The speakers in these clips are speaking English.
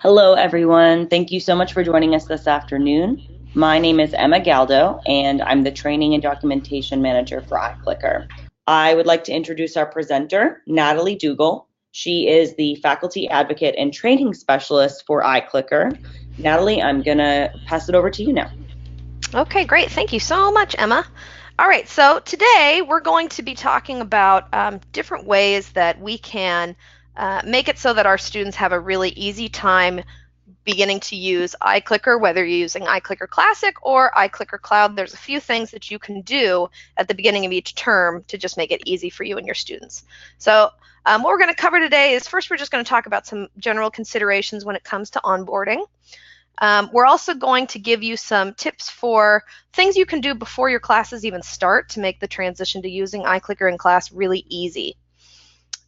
Hello, everyone. Thank you so much for joining us this afternoon. My name is Emma Galdo, and I'm the Training and Documentation Manager for iClicker. I would like to introduce our presenter, Natalie Dougal. She is the Faculty Advocate and Training Specialist for iClicker. Natalie, I'm going to pass it over to you now. Okay, great. Thank you so much, Emma. All right, so today we're going to be talking about different ways that we can make it so that our students have a really easy time beginning to use iClicker, whether you're using iClicker Classic or iClicker Cloud. There's a few things that you can do at the beginning of each term to just make it easy for you and your students. So what we're going to cover today is first we're just going to talk about some general considerations when it comes to onboarding. We're also going to give you some tips for things you can do before your classes even start to make the transition to using iClicker in class really easy.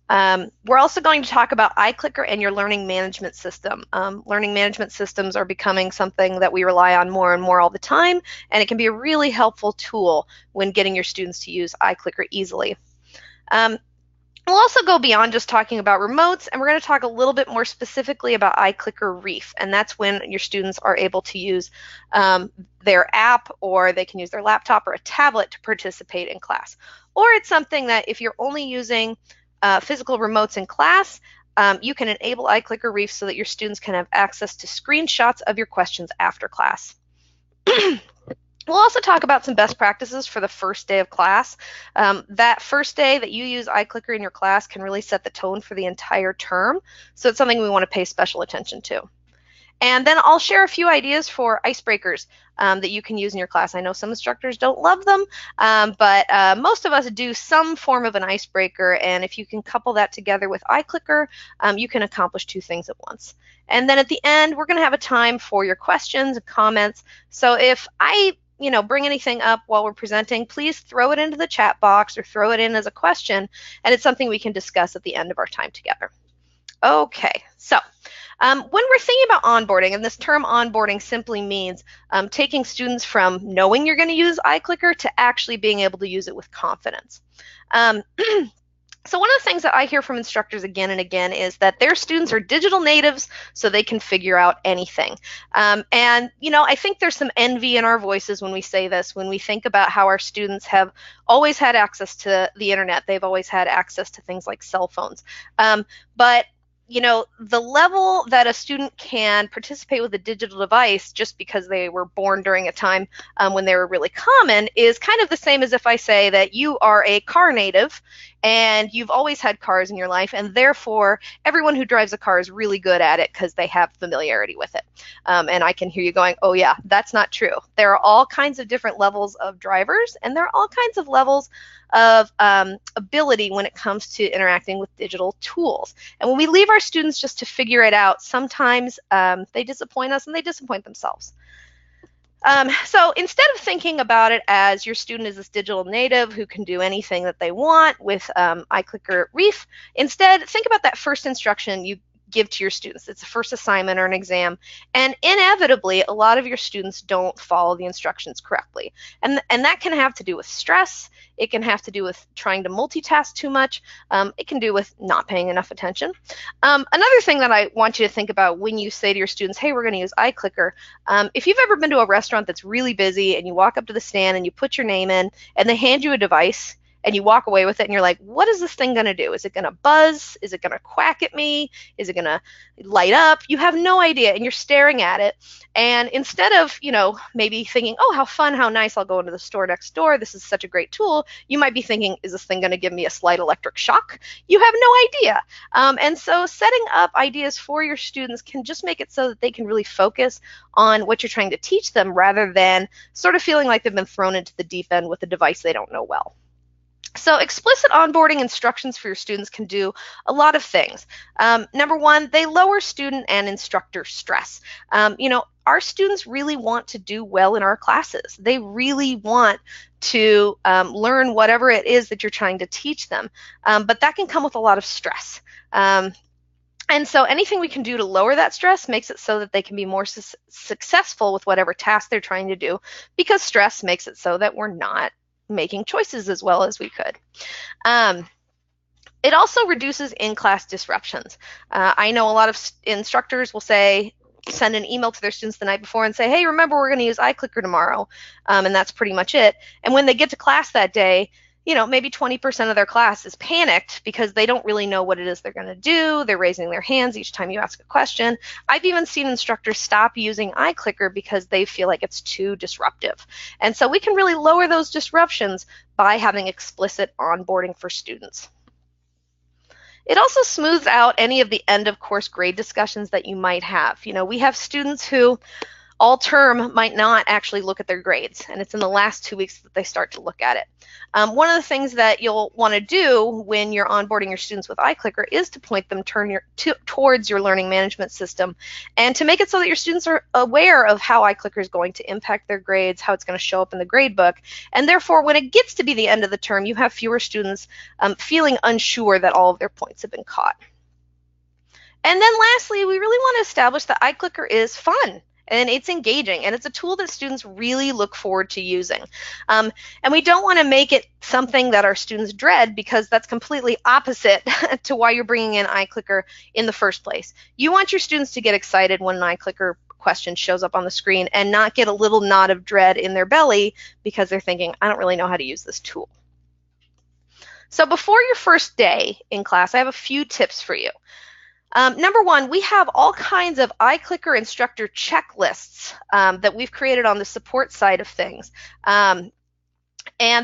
We're also going to talk about iClicker and your learning management system. Learning management systems are becoming something that we rely on more and more all the time, and it can be a really helpful tool when getting your students to use iClicker easily. We'll also go beyond just talking about remotes, and we're going to talk a little bit more specifically about iClicker Reef, and that's when your students are able to use their app, or they can use their laptop or a tablet to participate in class. Or it's something that if you're only using physical remotes in class, you can enable iClicker Reef so that your students can have access to screenshots of your questions after class. We'll also talk about some best practices for the first day of class. That first day that you use iClicker in your class can really set the tone for the entire term, so it's something we want to pay special attention to. And then I'll share a few ideas for icebreakers that you can use in your class. I know some instructors don't love them, but most of us do some form of an icebreaker, and if you can couple that together with iClicker, you can accomplish two things at once. And then at the end, we're going to have a time for your questions and comments. So if I bring anything up while we're presenting, please throw it into the chat box or throw it in as a question, and it's something we can discuss at the end of our time together. Okay, so when we're thinking about onboarding, and this term onboarding simply means taking students from knowing you're going to use iClicker to actually being able to use it with confidence. So one of the things that I hear from instructors again and again is that their students are digital natives, so they can figure out anything. And I think there's some envy in our voices when we say this, when we think about how our students have always had access to the internet. They've always had access to things like cell phones. But the level that a student can participate with a digital device just because they were born during a time when they were really common is kind of the same as if I say that you are a car native and you've always had cars in your life, and therefore everyone who drives a car is really good at it because they have familiarity with it. And I can hear you going, oh yeah, that's not true. There are all kinds of different levels of drivers, and there are all kinds of levels of ability when it comes to interacting with digital tools. And when we leave our students just to figure it out, sometimes they disappoint us and they disappoint themselves. So instead of thinking about it as your student is this digital native who can do anything that they want with iClicker Reef, instead think about that first instruction you give to your students. It's a first assignment or an exam, and inevitably a lot of your students don't follow the instructions correctly, and that can have to do with stress. It can have to do with trying to multitask too much. It can do with not paying enough attention. Another thing that I want you to think about when you say to your students, hey, we're going to use iClicker, if you've ever been to a restaurant that's really busy and you walk up to the stand and you put your name in and they hand you a device and you walk away with it and you're like, what is this thing going to do? Is it going to buzz? Is it going to quack at me? Is it going to light up? You have no idea, and you're staring at it. And instead of, maybe thinking, oh, how fun, how nice, I'll go into the store next door, this is such a great tool, you might be thinking, is this thing going to give me a slight electric shock? You have no idea. And so setting up ideas for your students can just make it so that they can really focus on what you're trying to teach them rather than sort of feeling like they've been thrown into the deep end with a device they don't know well. So explicit onboarding instructions for your students can do a lot of things. Number one, they lower student and instructor stress. Our students really want to do well in our classes. They really want to learn whatever it is that you're trying to teach them, but that can come with a lot of stress. And so anything we can do to lower that stress makes it so that they can be more successful with whatever task they're trying to do, because stress makes it so that we're not making choices as well as we could. It also reduces in-class disruptions. I know a lot of instructors will send an email to their students the night before and say, hey, remember, we're going to use iClicker tomorrow, and that's pretty much it. And when they get to class that day, maybe 20% of their class is panicked because they don't really know what it is they're going to do. They're raising their hands each time you ask a question. I've even seen instructors stop using iClicker because they feel like it's too disruptive. And so we can really lower those disruptions by having explicit onboarding for students. It also smooths out any of the end of course grade discussions that you might have. We have students who all term might not actually look at their grades, and it's in the last 2 weeks that they start to look at it. One of the things that you'll want to do when you're onboarding your students with iClicker is to point them towards your learning management system, and to make it so that your students are aware of how iClicker is going to impact their grades, how it's going to show up in the grade book, and therefore when it gets to be the end of the term, you have fewer students feeling unsure that all of their points have been caught. And then lastly, we really want to establish that iClicker is fun. And it's engaging, and it's a tool that students really look forward to using. And we don't want to make it something that our students dread, because that's completely opposite to why you're bringing in iClicker in the first place. You want your students to get excited when an iClicker question shows up on the screen and not get a little knot of dread in their belly because they're thinking, I don't really know how to use this tool. So before your first day in class, I have a few tips for you. Number one, we have all kinds of iClicker instructor checklists that we've created on the support side of things. And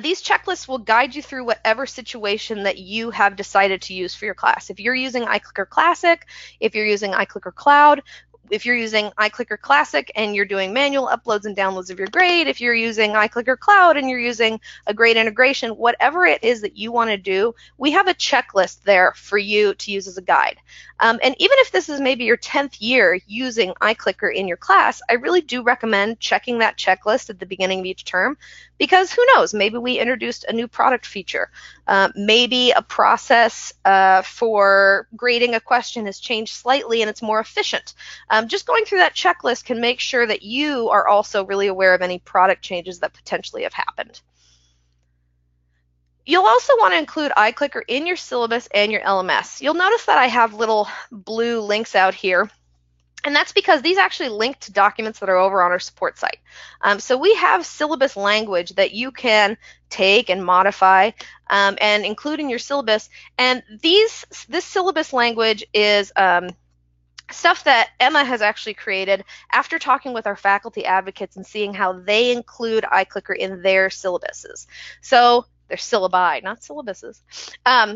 these checklists will guide you through whatever situation that you have decided to use for your class. If you're using iClicker Classic, if you're using iClicker Cloud, if you're using iClicker Classic and you're doing manual uploads and downloads of your grade, if you're using iClicker Cloud and you're using a grade integration, whatever it is that you want to do, we have a checklist there for you to use as a guide. And even if this is maybe your 10th year using iClicker in your class, I really do recommend checking that checklist at the beginning of each term, because who knows, maybe we introduced a new product feature. Maybe a process for grading a question has changed slightly and it's more efficient. Just going through that checklist can make sure that you are also really aware of any product changes that potentially have happened. You'll also want to include iClicker in your syllabus and your LMS. You'll notice that I have little blue links out here, and that's because these actually link to documents that are over on our support site. So we have syllabus language that you can take and modify and include in your syllabus. And this syllabus language is stuff that Emma has actually created after talking with our faculty advocates and seeing how they include iClicker in their syllabuses. So they're syllabi, not syllabuses.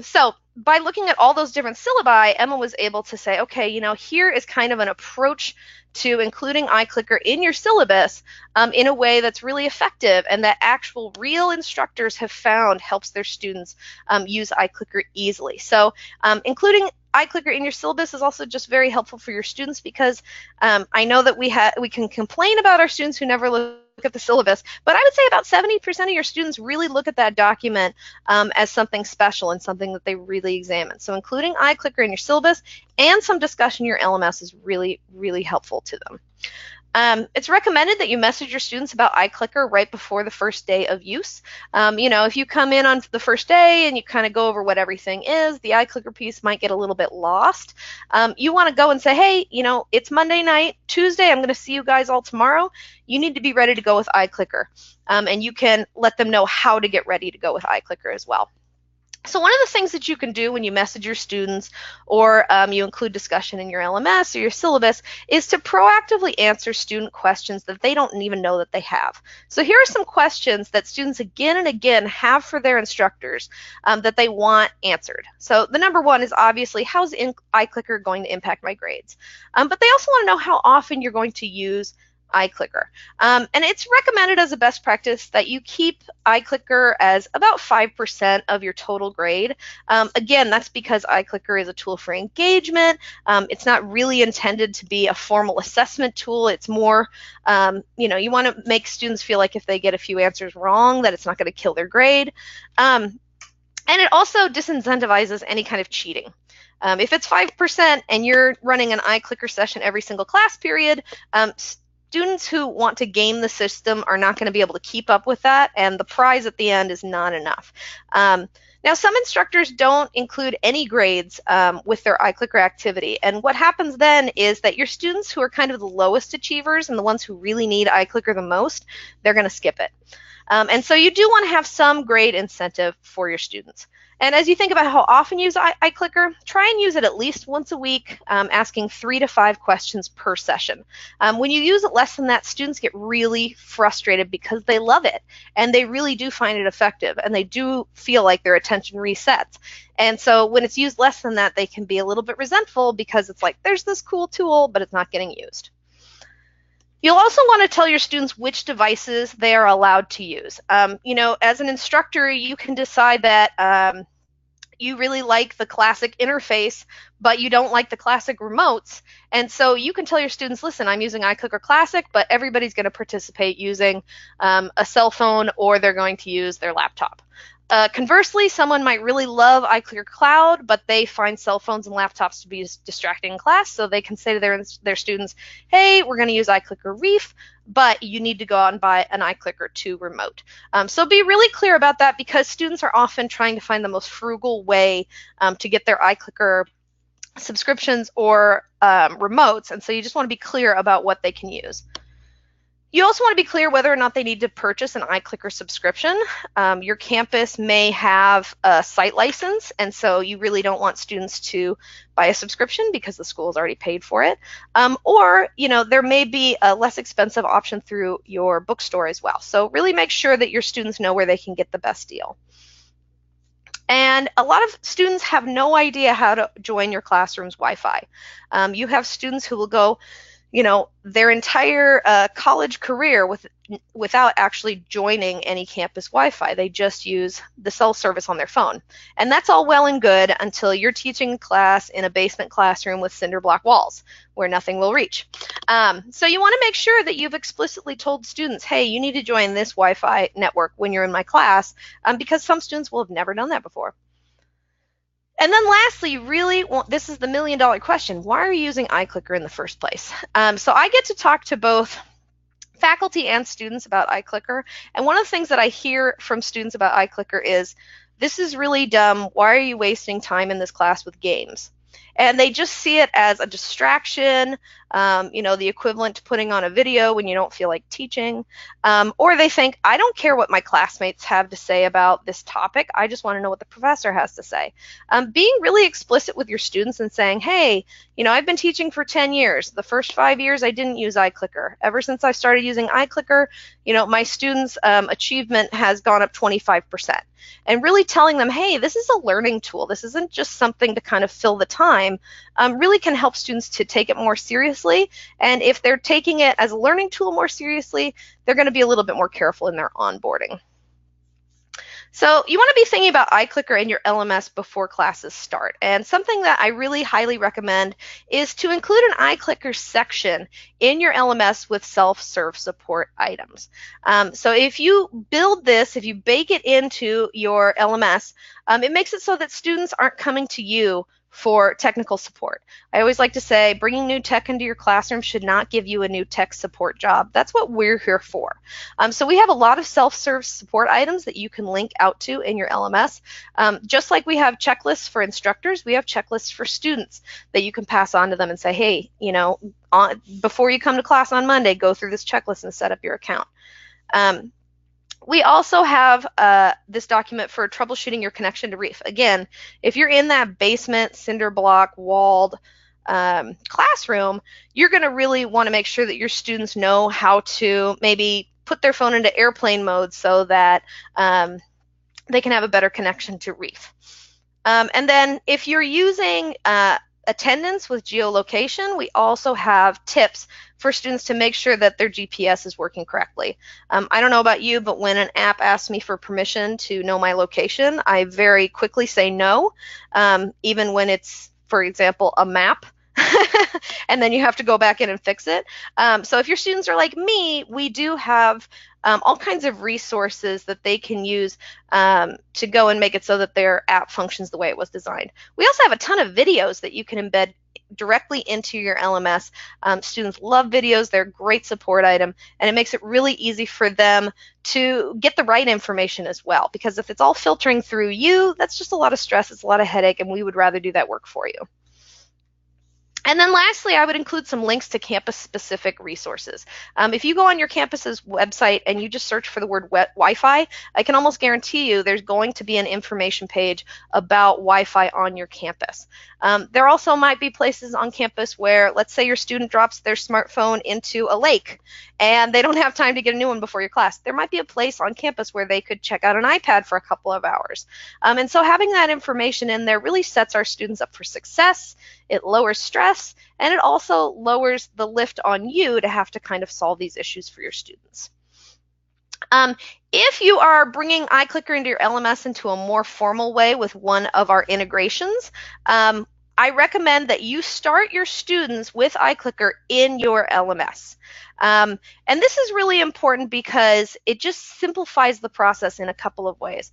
So by looking at all those different syllabi, Emma was able to say, okay, here is kind of an approach to including iClicker in your syllabus in a way that's really effective and that actual real instructors have found helps their students use iClicker easily. So including iClicker in your syllabus is also just very helpful for your students, because I know that we can complain about our students who never look at the syllabus, but I would say about 70% of your students really look at that document as something special and something that they really examine. So including iClicker in your syllabus and some discussion in your LMS is really, really helpful to them. It's recommended that you message your students about iClicker right before the first day of use. If you come in on the first day and you kind of go over what everything is, the iClicker piece might get a little bit lost. You want to go and say, hey, it's Monday night, Tuesday, I'm going to see you guys all tomorrow. You need to be ready to go with iClicker. And you can let them know how to get ready to go with iClicker as well. So one of the things that you can do when you message your students or you include discussion in your LMS or your syllabus is to proactively answer student questions that they don't even know that they have. So here are some questions that students again and again have for their instructors that they want answered. So the number one is obviously, how's iClicker going to impact my grades? But they also want to know how often you're going to use iClicker. And it's recommended as a best practice that you keep iClicker as about 5% of your total grade. Again, that's because iClicker is a tool for engagement. It's not really intended to be a formal assessment tool. It's more, you want to make students feel like if they get a few answers wrong, that it's not going to kill their grade. And it also disincentivizes any kind of cheating. If it's 5% and you're running an iClicker session every single class period, students who want to game the system are not going to be able to keep up with that, and the prize at the end is not enough. Now, some instructors don't include any grades with their iClicker activity, and what happens then is that your students who are kind of the lowest achievers and the ones who really need iClicker the most, they're going to skip it. And so you do want to have some grade incentive for your students. And as you think about how often you use iClicker, try and use it at least once a week, asking 3 to 5 questions per session. When you use it less than that, students get really frustrated because they love it, and they really do find it effective, and they do feel like their attention resets. And so when it's used less than that, they can be a little bit resentful because it's like, there's this cool tool, but it's not getting used. You'll also want to tell your students which devices they are allowed to use. As an instructor, you can decide that you really like the classic interface, but you don't like the classic remotes. And so you can tell your students, listen, I'm using iClicker Classic, but everybody's going to participate using a cell phone, or they're going to use their laptop. Conversely, someone might really love iClicker Cloud, but they find cell phones and laptops to be distracting in class, so they can say to their students, hey, we're going to use iClicker Reef, but you need to go out and buy an iClicker 2 remote. So be really clear about that, because students are often trying to find the most frugal way to get their iClicker subscriptions or remotes, and so you just want to be clear about what they can use. You also want to be clear whether or not they need to purchase an iClicker subscription. Your campus may have a site license, and so you really don't want students to buy a subscription because the school has already paid for it. Or there may be a less expensive option through your bookstore as well. So really make sure that your students know where they can get the best deal. And a lot of students have no idea how to join your classroom's Wi-Fi. You have students who will go their entire college career without actually joining any campus Wi-Fi. They just use the cell service on their phone. And that's all well and good until you're teaching class in a basement classroom with cinder block walls where nothing will reach. So you want to make sure that you've explicitly told students, hey, you need to join this Wi-Fi network when you're in my class, because some students will have never done that before. And then lastly, this is the million-dollar question, why are you using iClicker in the first place? So I get to talk to both faculty and students about iClicker, and one of the things that I hear from students about iClicker is, this is really dumb, why are you wasting time in this class with games? And they just see it as a distraction, the equivalent to putting on a video when you don't feel like teaching. Or they think, I don't care what my classmates have to say about this topic. I just want to know what the professor has to say. Being really explicit with your students and saying, hey, I've been teaching for 10 years. The first 5 years I didn't use iClicker. Ever since I started using iClicker, my students' achievement has gone up 25%. And really telling them, hey, this is a learning tool. This isn't just something to kind of fill the time, really can help students to take it more seriously. And if they're taking it as a learning tool more seriously, they're going to be a little bit more careful in their onboarding. So you want to be thinking about iClicker in your LMS before classes start. And something that I really highly recommend is to include an iClicker section in your LMS with self-serve support items. So if you build this, if you bake it into your LMS, it makes it so that students aren't coming to you for technical support. I always like to say, bringing new tech into your classroom should not give you a new tech support job. That's what we're here for. So we have a lot of self-serve support items that you can link out to in your LMS. Just like we have checklists for instructors, we have checklists for students that you can pass on to them and say, hey, before you come to class on Monday, go through this checklist and set up your account. We also have this document for troubleshooting your connection to Reef. Again, if you're in that basement, cinder block, walled classroom, you're going to really want to make sure that your students know how to maybe put their phone into airplane mode so that they can have a better connection to Reef. And then if you're using attendance with geolocation, we also have tips for students to make sure that their GPS is working correctly. I don't know about you, but when an app asks me for permission to know my location, I very quickly say no, even when it's, for example, a map. And then you have to go back in and fix it. So if your students are like me, we do have all kinds of resources that they can use to go and make it so that their app functions the way it was designed. We also have a ton of videos that you can embed directly into your LMS. Students love videos. They're a great support item, and it makes it really easy for them to get the right information as well, because if it's all filtering through you, that's just a lot of stress, it's a lot of headache, and we would rather do that work for you. And then lastly, I would include some links to campus-specific resources. If you go on your campus's website and you just search for the word Wi-Fi, I can almost guarantee you there's going to be an information page about Wi-Fi on your campus. There also might be places on campus where, let's say your student drops their smartphone into a lake and they don't have time to get a new one before your class. There might be a place on campus where they could check out an iPad for a couple of hours. And so having that information in there really sets our students up for success. It lowers stress, and it also lowers the lift on you to have to kind of solve these issues for your students. If you are bringing iClicker into your LMS into a more formal way with one of our integrations, I recommend that you start your students with iClicker in your LMS. And this is really important because it just simplifies the process in a couple of ways.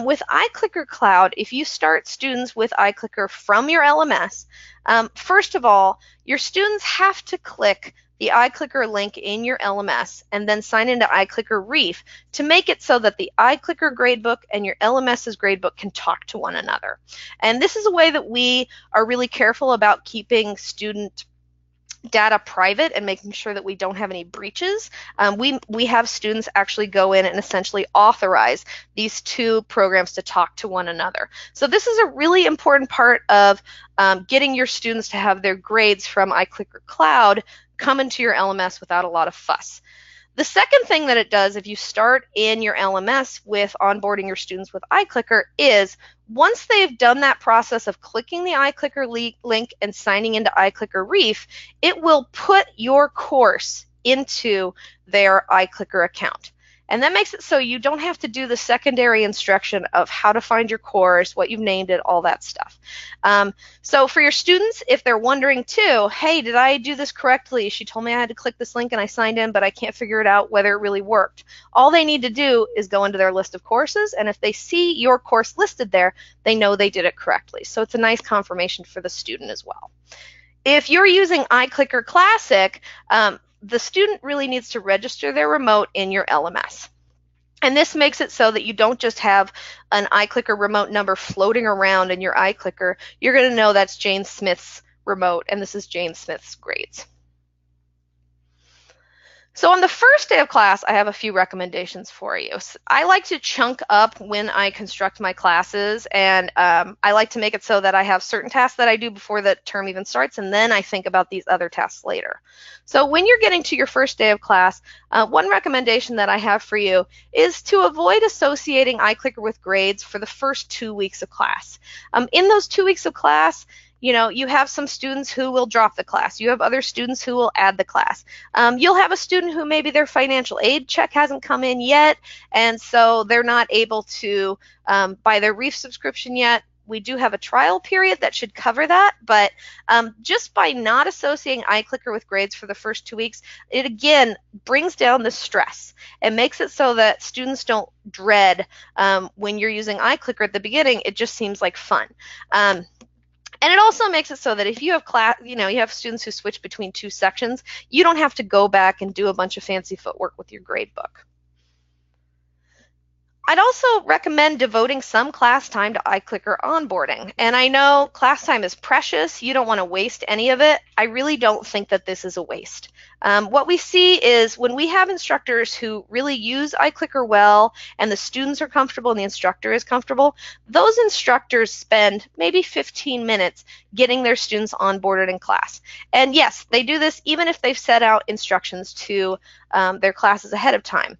With iClicker Cloud, if you start students with iClicker from your LMS, first of all, your students have to click the iClicker link in your LMS and then sign into iClicker Reef to make it so that the iClicker gradebook and your LMS's gradebook can talk to one another. And this is a way that we are really careful about keeping student data private and making sure that we don't have any breaches. We have students actually go in and essentially authorize these two programs to talk to one another. So this is a really important part of getting your students to have their grades from iClicker Cloud come into your LMS without a lot of fuss. The second thing that it does if you start in your LMS with onboarding your students with iClicker is once they've done that process of clicking the iClicker link and signing into iClicker Reef, it will put your course into their iClicker account. And that makes it so you don't have to do the secondary instruction of how to find your course, what you've named it, all that stuff. So for your students, if they're wondering too, hey, did I do this correctly? She told me I had to click this link and I signed in, but I can't figure it out whether it really worked. All they need to do is go into their list of courses, and if they see your course listed there, they know they did it correctly. So it's a nice confirmation for the student as well. If you're using iClicker Classic, the student really needs to register their remote in your LMS. And this makes it so that you don't just have an iClicker remote number floating around in your iClicker. You're going to know that's Jane Smith's remote, and this is Jane Smith's grades. So on the first day of class, I have a few recommendations for you. I like to chunk up when I construct my classes, and I like to make it so that I have certain tasks that I do before the term even starts, and then I think about these other tasks later. So when you're getting to your first day of class, one recommendation that I have for you is to avoid associating iClicker with grades for the first 2 weeks of class. In those 2 weeks of class, you know, you have some students who will drop the class. You have other students who will add the class. You'll have a student who maybe their financial aid check hasn't come in yet, and so they're not able to buy their Reef subscription yet. We do have a trial period that should cover that, but just by not associating iClicker with grades for the first 2 weeks, it again brings down the stress and makes it so that students don't dread when you're using iClicker at the beginning. It just seems like fun. And it also makes it so that if you have you have students who switch between two sections, you don't have to go back and do a bunch of fancy footwork with your gradebook. I'd also recommend devoting some class time to iClicker onboarding. And I know class time is precious. You don't want to waste any of it. I really don't think that this is a waste. What we see is when we have instructors who really use iClicker well and the students are comfortable and the instructor is comfortable, those instructors spend maybe 15 minutes getting their students onboarded in class. And yes, they do this even if they've set out instructions to their classes ahead of time.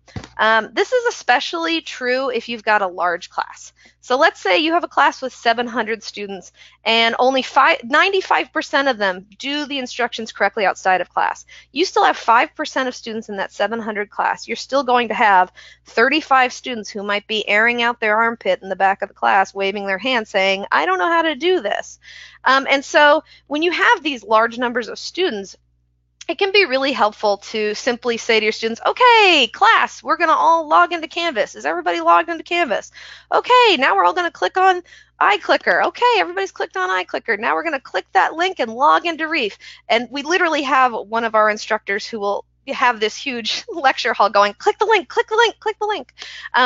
This is especially true if you've got a large class. So let's say you have a class with 700 students and only 95% of them do the instructions correctly outside of class. You still have 5% of students in that 700 class. You're still going to have 35 students who might be airing out their armpit in the back of the class, waving their hand saying, I don't know how to do this. And so when you have these large numbers of students, it can be really helpful to simply say to your students, okay, class, we're going to all log into Canvas. Is everybody logged into Canvas? Okay, now we're all going to click on iClicker. Okay, everybody's clicked on iClicker. Now we're going to click that link and log into Reef. And we literally have one of our instructors who will have this huge lecture hall going, click the link, click the link, click the link.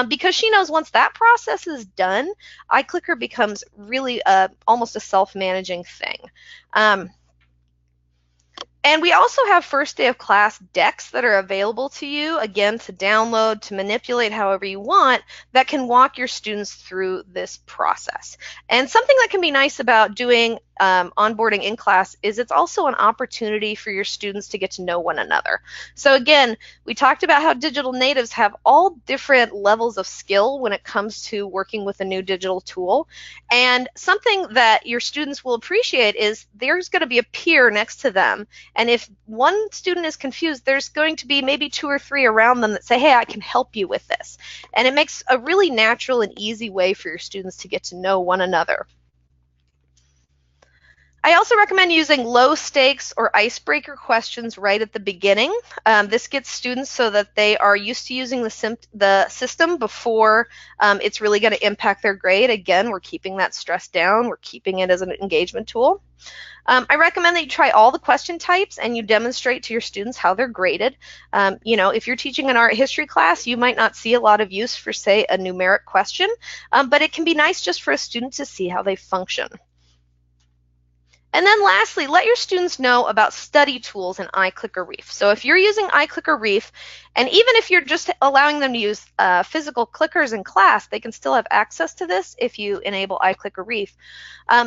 Because she knows once that process is done, iClicker becomes really almost a self-managing thing. And we also have first day of class decks that are available to you, again, to download, to manipulate however you want, that can walk your students through this process. And something that can be nice about doing onboarding in class is it's also an opportunity for your students to get to know one another. So again, we talked about how digital natives have all different levels of skill when it comes to working with a new digital tool. And something that your students will appreciate is there's going to be a peer next to them. And if one student is confused, there's going to be maybe 2 or 3 around them that say, hey, I can help you with this. And it makes a really natural and easy way for your students to get to know one another. I also recommend using low stakes or icebreaker questions right at the beginning. This gets students so that they are used to using the system before it's really going to impact their grade. Again, we're keeping that stress down. We're keeping it as an engagement tool. I recommend that you try all the question types and you demonstrate to your students how they're graded. You know, if you're teaching an art history class, you might not see a lot of use for, say, a numeric question, but it can be nice just for a student to see how they function. And then lastly, let your students know about study tools in iClicker Reef. So if you're using iClicker Reef, and even if you're just allowing them to use physical clickers in class, they can still have access to this if you enable iClicker Reef.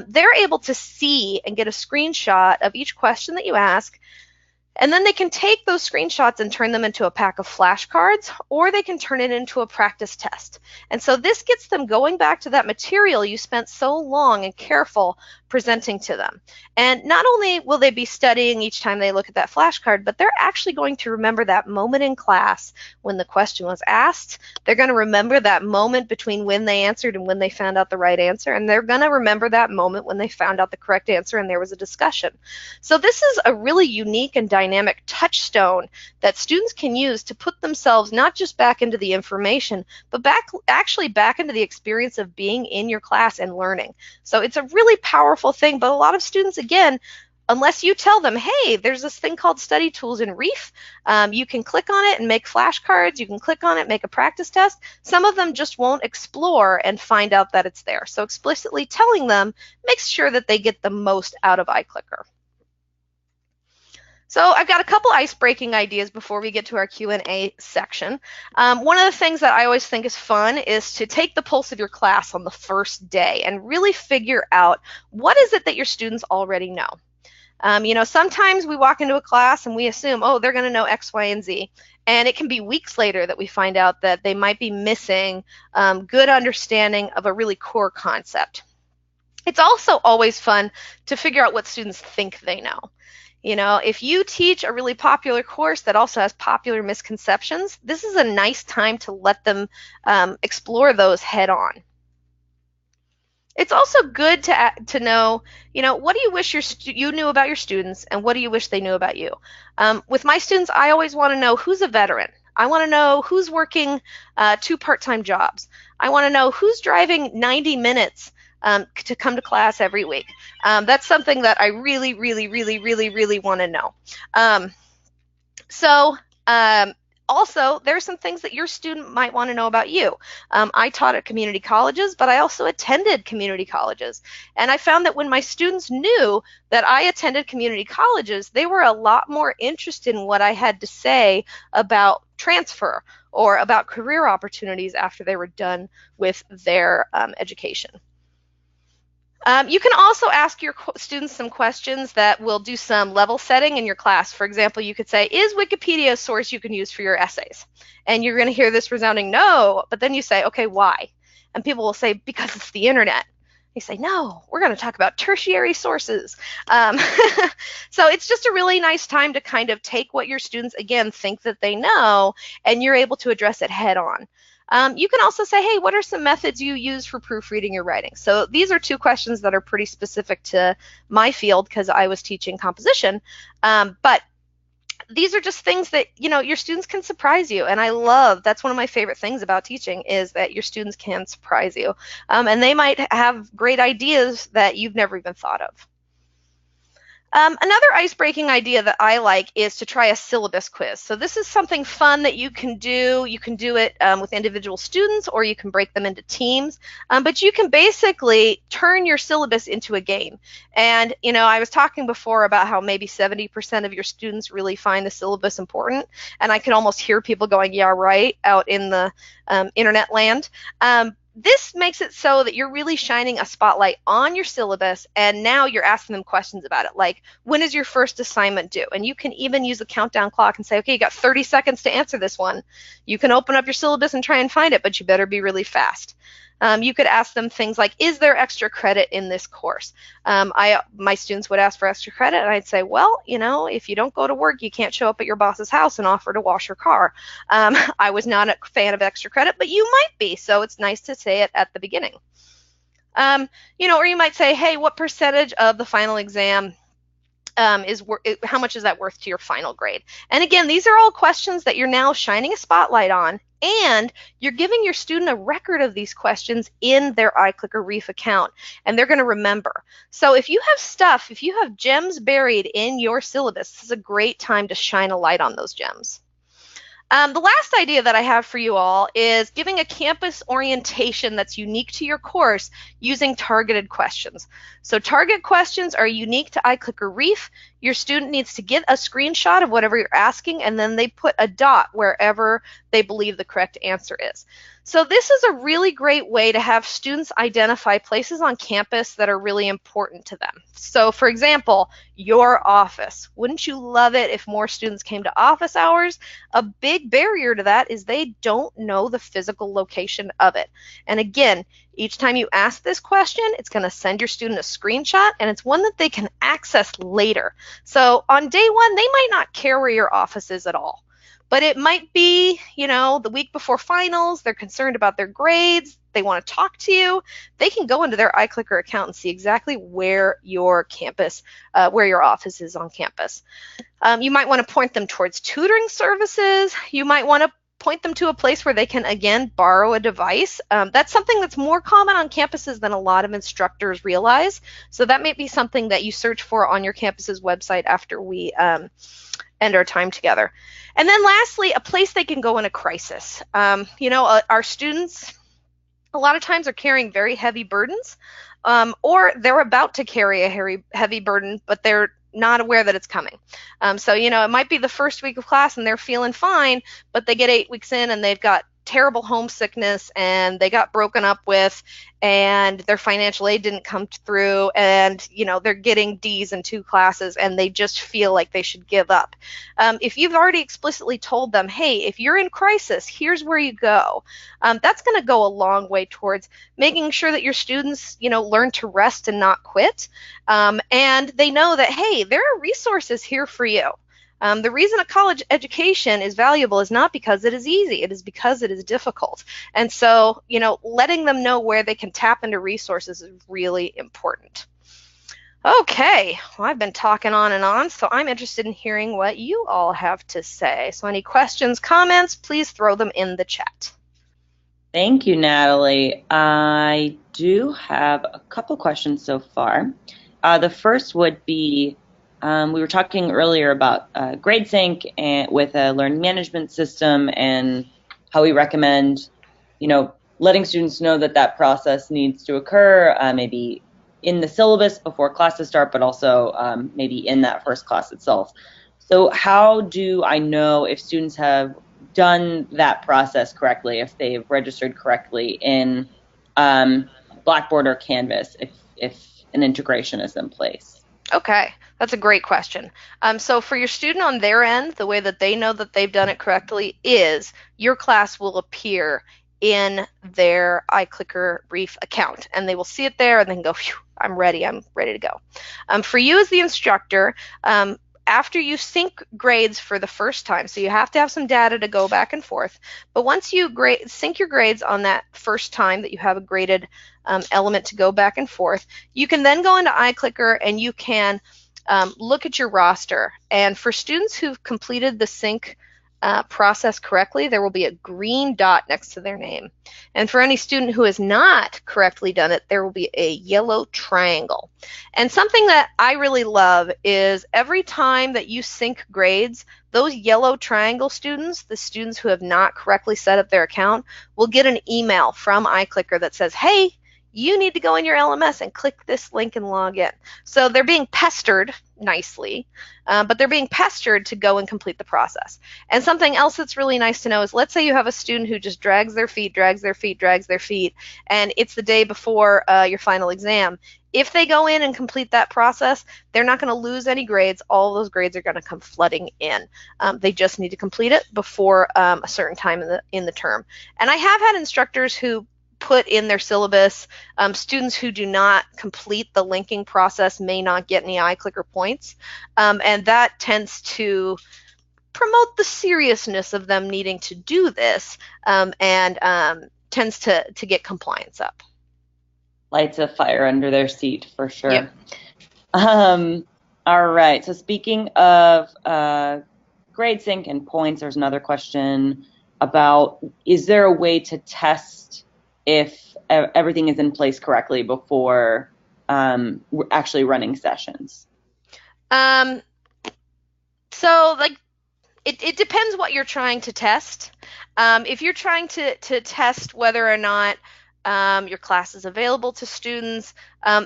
They're able to see and get a screenshot of each question that you ask, and then they can take those screenshots and turn them into a pack of flashcards, or they can turn it into a practice test. And so this gets them going back to that material you spent so long and careful presenting to them. And not only will they be studying each time they look at that flashcard, but they're actually going to remember that moment in class when the question was asked. They're going to remember that moment between when they answered and when they found out the right answer. And they're going to remember that moment when they found out the correct answer and there was a discussion. So this is a really unique and dynamic touchstone that students can use to put themselves not just back into the information, but actually back into the experience of being in your class and learning. So it's a really powerful thing, but a lot of students, again, unless you tell them, hey, there's this thing called study tools in Reef, you can click on it and make flashcards, you can click on it, make a practice test, some of them just won't explore and find out that it's there. So explicitly telling them makes sure that they get the most out of iClicker. So I've got a couple ice-breaking ideas before we get to our Q&A section. One of the things that I always think is fun is to take the pulse of your class on the first day and really figure out what is it that your students already know. You know, sometimes we walk into a class and we assume, oh, they're going to know X, Y, and Z. And it can be weeks later that we find out that they might be missing good understanding of a really core concept. It's also always fun to figure out what students think they know. You know, if you teach a really popular course that also has popular misconceptions, this is a nice time to let them explore those head on. It's also good to know, you know, what do you wish you knew about your students and what do you wish they knew about you? With my students, I always want to know who's a veteran. I want to know who's working 2 part-time jobs. I want to know who's driving 90 minutes to come to class every week. That's something that I really want to know. Also, there are some things that your student might want to know about you. I taught at community colleges, but I also attended community colleges. And I found that when my students knew that I attended community colleges, they were a lot more interested in what I had to say about transfer or about career opportunities after they were done with their education. You can also ask your students some questions that will do some level setting in your class. For example, you could say, is Wikipedia a source you can use for your essays? And you're going to hear this resounding no, but then you say, okay, why? And people will say, because it's the internet. You say, no, we're going to talk about tertiary sources. So it's just a really nice time to kind of take what your students, again, think that they know, and you're able to address it head on. You can also say, hey, what are some methods you use for proofreading your writing? So these are 2 questions that are pretty specific to my field because I was teaching composition. But these are just things that, your students can surprise you. And that's one of my favorite things about teaching, is that your students can surprise you. And they might have great ideas that you've never even thought of. Another ice-breaking idea that I like is to try a syllabus quiz. So this is something fun that you can do. You can do it with individual students, or you can break them into teams. But you can basically turn your syllabus into a game. And, I was talking before about how maybe 70% of your students really find the syllabus important. And I can almost hear people going, yeah, right, out in the internet land. This makes it so that you're really shining a spotlight on your syllabus, and now you're asking them questions about it, like, when is your first assignment due? And you can even use the countdown clock and say, okay, you got 30 seconds to answer this one. You can open up your syllabus and try and find it, but you better be really fast. You could ask them things like, is there extra credit in this course? My students would ask for extra credit, and I'd say, well, if you don't go to work, you can't show up at your boss's house and offer to wash your car. I was not a fan of extra credit, but you might be, so it's nice to say it at the beginning. Or you might say, hey, what percentage of the final exam how much is that worth to your final grade? And again, these are all questions that you're now shining a spotlight on, and you're giving your student a record of these questions in their iClicker Reef account, and they're going to remember. So if you have gems buried in your syllabus, this is a great time to shine a light on those gems. The last idea that I have for you all is giving a campus orientation that's unique to your course using targeted questions. So target questions are unique to iClicker Reef. Your student needs to get a screenshot of whatever you're asking, and then they put a dot wherever they believe the correct answer is. So this is a really great way to have students identify places on campus that are really important to them. So for example, your office. Wouldn't you love it if more students came to office hours? A big barrier to that is they don't know the physical location of it. And again, each time you ask this question, it's going to send your student a screenshot, and it's one that they can access later. So on day one, they might not care where your office is at all. But it might be, the week before finals, they're concerned about their grades, they want to talk to you. They can go into their iClicker account and see exactly where your campus, where your office is on campus. You might want to point them towards tutoring services. You might want to point them to a place where they can, again, borrow a device. That's something that's more common on campuses than a lot of instructors realize. So that may be something that you search for on your campus's website after we end our time together. And then lastly, a place they can go in a crisis. Our students a lot of times are carrying very heavy burdens, or they're about to carry a heavy burden, but they're not aware that it's coming. So, it might be the first week of class and they're feeling fine, but they get 8 weeks in and they've got terrible homesickness, and they got broken up with, and their financial aid didn't come through, and they're getting D's in 2 classes, and they just feel like they should give up. If you've already explicitly told them, hey, if you're in crisis, here's where you go, that's going to go a long way towards making sure that your students learn to rest and not quit, and they know that, hey, there are resources here for you. The reason a college education is valuable is not because it is easy, it is because it is difficult. And so, letting them know where they can tap into resources is really important. Okay, well, I've been talking on and on, so I'm interested in hearing what you all have to say. So any questions, comments, please throw them in the chat. Thank you, Natalie. I do have a couple questions so far. The first would be, we were talking earlier about GradeSync and with a learning management system, and how we recommend, letting students know that process needs to occur, maybe in the syllabus before classes start, but also maybe in that first class itself. So how do I know if students have done that process correctly, if they've registered correctly in Blackboard or Canvas, if an integration is in place? Okay, that's a great question. So for your student on their end, the way that they know that they've done it correctly is your class will appear in their iClicker Reef account, and they will see it there and then go, phew, I'm ready to go. For you as the instructor, after you sync grades for the first time, so you have to have some data to go back and forth, but once you sync your grades on that first time that you have a graded element to go back and forth, you can then go into iClicker and you can look at your roster. And for students who've completed the sync process correctly, there will be a green dot next to their name. And for any student who has not correctly done it, there will be a yellow triangle. And something that I really love is every time that you sync grades, those yellow triangle students, the students who have not correctly set up their account, will get an email from iClicker that says, hey, you need to go in your LMS and click this link and log in. So they're being pestered nicely, but they're being pestered to go and complete the process. And something else that's really nice to know is, let's say you have a student who just drags their feet, and it's the day before your final exam. If they go in and complete that process, they're not going to lose any grades. All those grades are going to come flooding in. They just need to complete it before a certain time in the term. And I have had instructors who put in their syllabus, students who do not complete the linking process may not get any iClicker points, and that tends to promote the seriousness of them needing to do this, and tends to get compliance up. Lights a fire under their seat for sure. Yep. All right, so speaking of grade sync and points, there's another question about, is there a way to test if everything is in place correctly before we're actually running sessions? So like it depends what you're trying to test. If you're trying to test whether or not your class is available to students,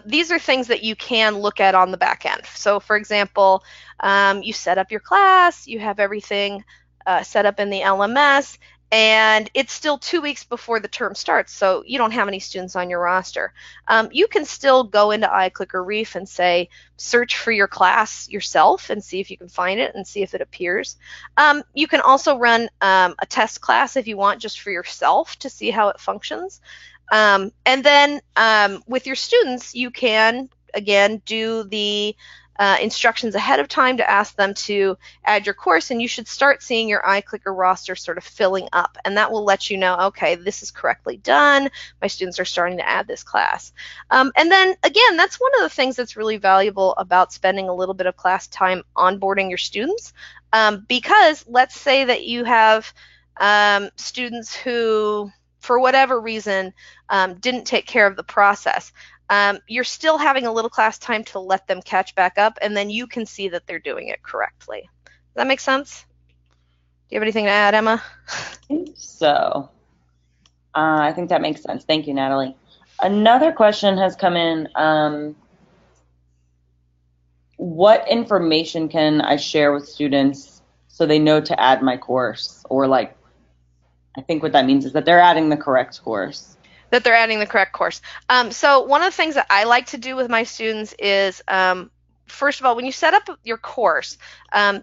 these are things that you can look at on the back end. So for example, you set up your class, you have everything set up in the LMS, and it's still 2 weeks before the term starts, so you don't have any students on your roster. You can still go into iClicker Reef and say, search for your class yourself and see if you can find it and see if it appears. You can also run a test class if you want, just for yourself to see how it functions. And then with your students, you can, again, do the instructions ahead of time to ask them to add your course, and you should start seeing your iClicker roster sort of filling up, and that will let you know, okay, this is correctly done, my students are starting to add this class. And then again, that's one of the things that's really valuable about spending a little bit of class time onboarding your students, because let's say that you have students who, for whatever reason, didn't take care of the process. You're still having a little class time to let them catch back up, and then you can see that they're doing it correctly. Does that make sense? Do you have anything to add, Emma? I think so. I think that makes sense. Thank you, Natalie. Another question has come in. What information can I share with students so they know to add my course? Or like, I think what that means is that they're adding the correct course. That they're adding the correct course. So one of the things that I like to do with my students is, first of all, when you set up your course,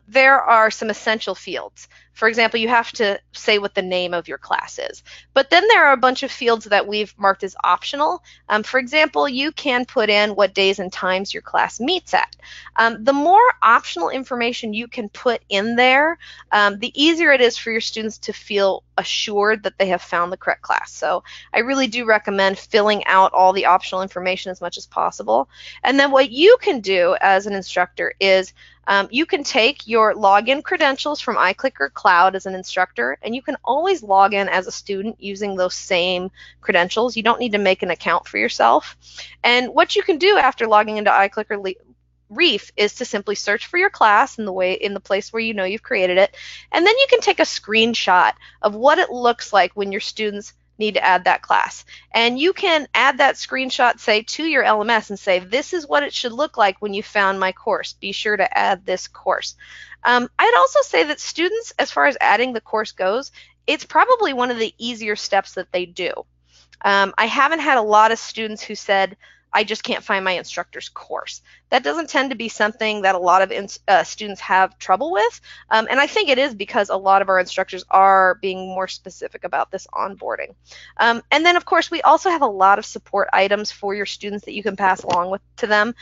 there are some essential fields. For example, you have to say what the name of your class is. But then there are a bunch of fields that we've marked as optional. For example, you can put in what days and times your class meets at. The more optional information you can put in there, the easier it is for your students to feel assured that they have found the correct class. So I really do recommend filling out all the optional information as much as possible. And then what you can do as an instructor is you can take your login credentials from iClicker Cloud as an instructor, and you can always log in as a student using those same credentials. You don't need to make an account for yourself. And what you can do after logging into iClicker Reef is to simply search for your class in the place where you know you've created it, and then you can take a screenshot of what it looks like when your students need to add that class. And you can add that screenshot, say, to your LMS and say, this is what it should look like when you found my course. Be sure to add this course. I'd also say that students, as far as adding the course goes, it's probably one of the easier steps that they do. I haven't had a lot of students who said, I just can't find my instructor's course. That doesn't tend to be something that a lot of students have trouble with, and I think it is because a lot of our instructors are being more specific about this onboarding. And then, of course, we also have a lot of support items for your students that you can pass along to them.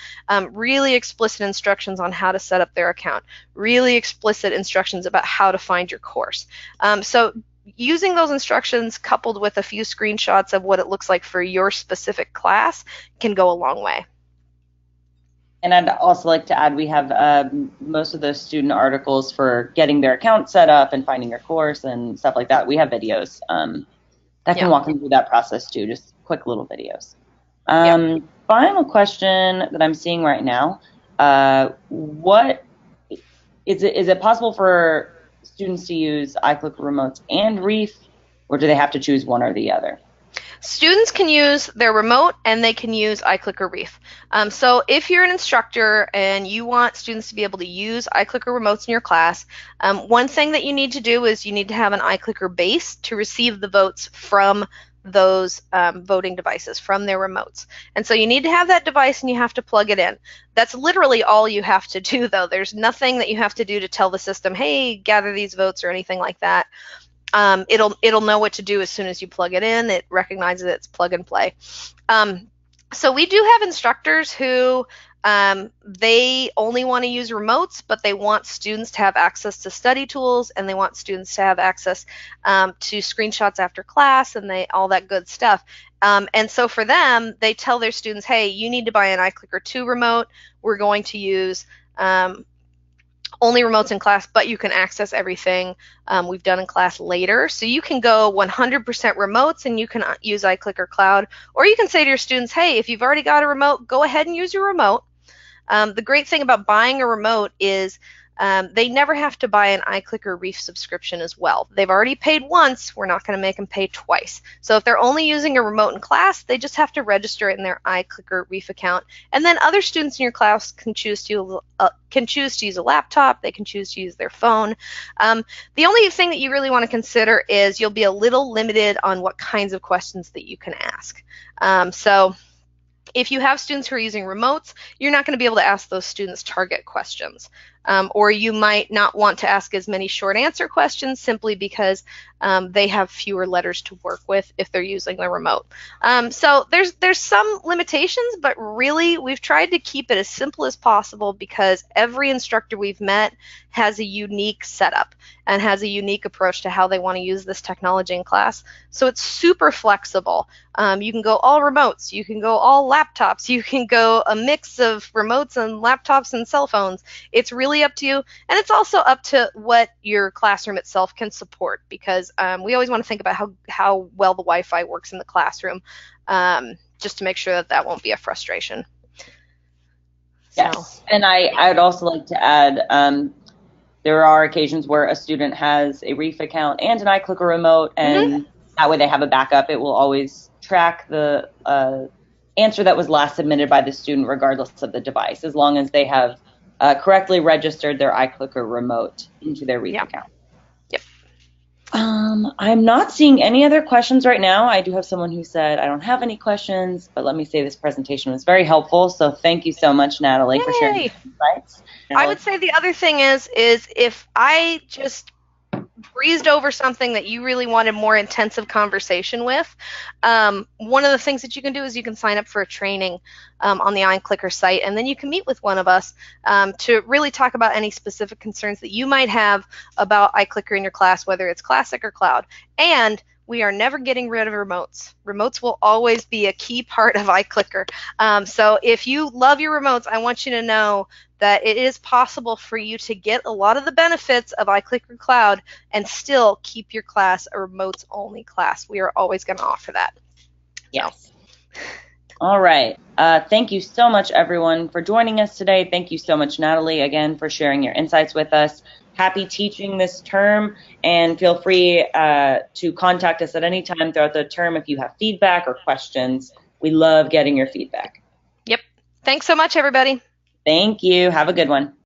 Really explicit instructions on how to set up their account, really explicit instructions about how to find your course. So using those instructions coupled with a few screenshots of what it looks like for your specific class can go a long way. And I'd also like to add, we have most of the student articles for getting their account set up and finding your course and stuff like that. We have videos that can walk them through that process too, just quick little videos. Final question that I'm seeing right now, what is it possible for students to use iClicker remotes and Reef, or do they have to choose one or the other? Students can use their remote and they can use iClicker Reef. So if you're an instructor and you want students to be able to use iClicker remotes in your class, one thing that you need to do is you need to have an iClicker base to receive the votes from those voting devices, from their remotes. And so you need to have that device and you have to plug it in. That's literally all you have to do, though. There's nothing that you have to do to tell the system, hey, gather these votes or anything like that. It'll know what to do as soon as you plug it in. It recognizes it's plug and play. So we do have instructors who they only want to use remotes, but they want students to have access to study tools, and they want students to have access to screenshots after class and all that good stuff. And so for them, they tell their students, hey, you need to buy an iClicker 2 remote. We're going to use only remotes in class, but you can access everything we've done in class later. So you can go 100% remotes and you can use iClicker Cloud, or you can say to your students, hey, if you've already got a remote, go ahead and use your remote. The great thing about buying a remote is they never have to buy an iClicker Reef subscription as well. They've already paid once. We're not going to make them pay twice. So if they're only using a remote in class, they just have to register it in their iClicker Reef account. And then other students in your class can choose to use a laptop. They can choose to use their phone. The only thing that you really want to consider is you'll be a little limited on what kinds of questions that you can ask. So if you have students who are using remotes, you're not going to be able to ask those students target questions. Or you might not want to ask as many short answer questions simply because they have fewer letters to work with if they're using the remote. So there's some limitations, but really we've tried to keep it as simple as possible because every instructor we've met has a unique setup and has a unique approach to how they want to use this technology in class. So it's super flexible. You can go all remotes, you can go all laptops, you can go a mix of remotes and laptops and cell phones. It's really up to you, and it's also up to what your classroom itself can support, because we always want to think about how well the Wi-Fi works in the classroom, just to make sure that won't be a frustration. Yes, and I'd also like to add, there are occasions where a student has a Reef account and an iClicker remote, and that way they have a backup. It will always track the answer that was last submitted by the student regardless of the device, as long as they have correctly registered their iClicker remote into their Reef account. Yep. I'm not seeing any other questions right now. I do have someone who said, I don't have any questions, but let me say this presentation was very helpful. So thank you so much, Natalie, for sharing your insights. I would say the other thing is if I just breezed over something that you really wanted more intensive conversation with, one of the things that you can do is you can sign up for a training on the iClicker site, and then you can meet with one of us to really talk about any specific concerns that you might have about iClicker in your class, whether it's classic or cloud. And we are never getting rid of remotes. Remotes will always be a key part of iClicker. So if you love your remotes, I want you to know that it is possible for you to get a lot of the benefits of iClicker Cloud and still keep your class a remotes-only class. We are always going to offer that. Yes. All right. Thank you so much, everyone, for joining us today. Thank you so much, Natalie, again, for sharing your insights with us. Happy teaching this term, and feel free to contact us at any time throughout the term if you have feedback or questions. We love getting your feedback. Yep. Thanks so much, everybody. Thank you. Have a good one.